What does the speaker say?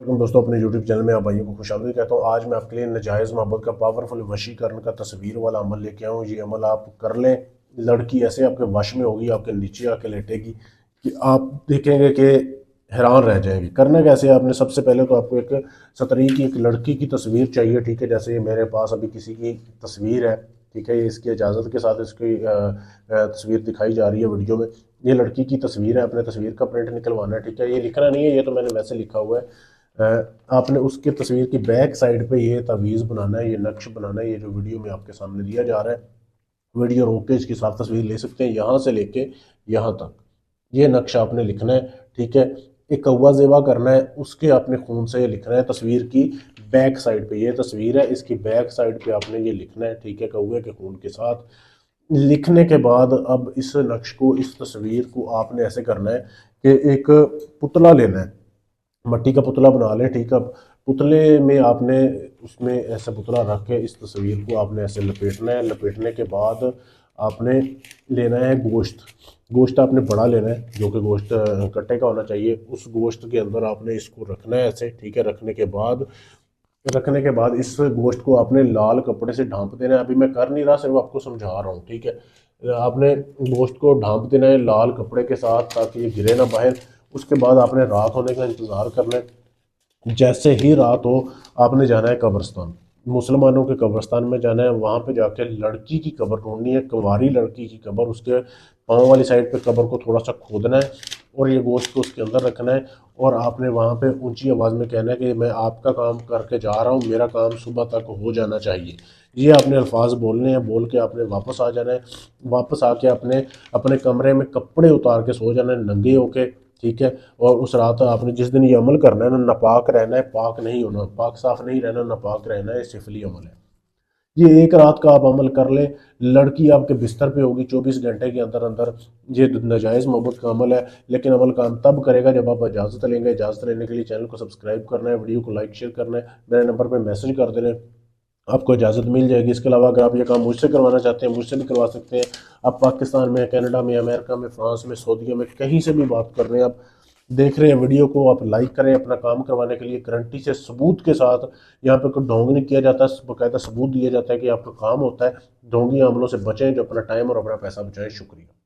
दोस्तों, अपने YouTube channel में आप भाइयों को खुशामदीद कहता हूँ। आज मैं आपके लिए नाजायज़ मोहब्बत का पावरफुल वशीकरण का तस्वीर वाला अमल लेके आया हूँ। ये अमल आप कर लें, लड़की ऐसे आपके वश में होगी, आपके नीचे आके लेटेगी कि आप देखेंगे कि हैरान रह जाएंगे। करना कैसे है, आपने सबसे पहले तो आपको एक सतरी की एक लड़की की तस्वीर चाहिए। ठीक है, जैसे ये मेरे पास अभी किसी की तस्वीर है। ठीक है, ये इसकी इजाज़त के साथ इसकी तस्वीर दिखाई जा रही है वीडियो में। ये लड़की की तस्वीर है, अपने तस्वीर का प्रिंट निकलवाना है। ठीक है, ये लिखना नहीं है, ये तो मैंने वैसे लिखा हुआ है। आपने उसके तस्वीर की बैक साइड पे ये तावीज़ बनाना है, ये नक्श बनाना है। ये जो वीडियो में आपके सामने दिया जा रहा है, वीडियो रोक के इसकी साफ तस्वीर ले सकते हैं, यहाँ से लेके यहाँ तक ये नक्शा आपने लिखना है। ठीक है, एक कौवा ज़ेबा करना है, उसके आपने खून से ये लिखना है तस्वीर की बैक साइड पे। ये तस्वीर है, इसकी बैक साइड पे आपने ये लिखना है। ठीक है, कौवे के खून के साथ लिखने के बाद अब इस नक्श को, इस तस्वीर को आपने ऐसे करना है कि एक पुतला लेना है, मट्टी का पुतला बना लें। ठीक है, पुतले में आपने उसमें ऐसा पुतला रख के इस तस्वीर को आपने ऐसे लपेटना है। लपेटने के बाद आपने लेना है गोश्त। गोश्त आपने बड़ा लेना है, जो कि गोश्त कट्टे का होना चाहिए। उस गोश्त के अंदर आपने इसको रखना है ऐसे। ठीक है, रखने के बाद इस गोश्त को आपने लाल कपड़े से ढांप देना है। अभी मैं कर नहीं रहा, सिर्फ आपको समझा रहा हूँ। ठीक है, आपने गोश्त को ढांप देना है लाल कपड़े के साथ, ताकि ये गिरे ना बाहर। उसके बाद आपने रात होने का इंतज़ार करना है। जैसे ही रात हो, आपने जाना है कब्रिस्तान, मुसलमानों के कब्रिस्तान में जाना है। वहाँ पे जाके लड़की की कब्र ढूंढनी है, कुंवारी लड़की की कब्र। उसके पाँव वाली साइड पे कब्र को थोड़ा सा खोदना है और ये गोश्त को उसके अंदर रखना है। और आपने वहाँ पे ऊंची आवाज़ में कहना है कि मैं आपका काम करके जा रहा हूँ, मेरा काम सुबह तक हो जाना चाहिए। ये आपने अल्फाज बोलने हैं। बोल के आपने वापस आ जाना है। वापस आके अपने अपने कमरे में कपड़े उतार के सो जाना है, नंगे होके। ठीक है, और उस रात आपने जिस दिन ये अमल करना है ना, नापाक रहना है, पाक नहीं होना, पाक साफ नहीं रहना, नापाक रहना है। सिफली अमल है ये। एक रात का आप अमल कर लें, लड़की आपके बिस्तर पे होगी 24 घंटे के अंदर अंदर। ये नाजायज़ मोहब्बत का अमल है, लेकिन अमल काम तब करेगा जब आप इजाज़त लेंगे। इजाज़त लेने के लिए चैनल को सब्सक्राइब करना है, वीडियो को लाइक शेयर करना है, मेरे नंबर पर मैसेज कर देना है, आपको इजाज़त मिल जाएगी। इसके अलावा अगर आप ये काम मुझसे करवाना चाहते हैं, मुझसे भी करवा सकते हैं। आप पाकिस्तान में, कनाडा में, अमेरिका में, फ्रांस में, सऊदीया में, कहीं से भी बात कर रहे हैं, आप देख रहे हैं वीडियो को, आप लाइक करें। अपना काम करवाने के लिए गारंटी से, सबूत के साथ। यहाँ पे कोई ढोंग नहीं किया जाता, बाकायदा सबूत दिया जाता है कि आपका काम होता है। ढोंगी अमलों से बचें, जो अपना टाइम और अपना पैसा बचाएं। शुक्रिया।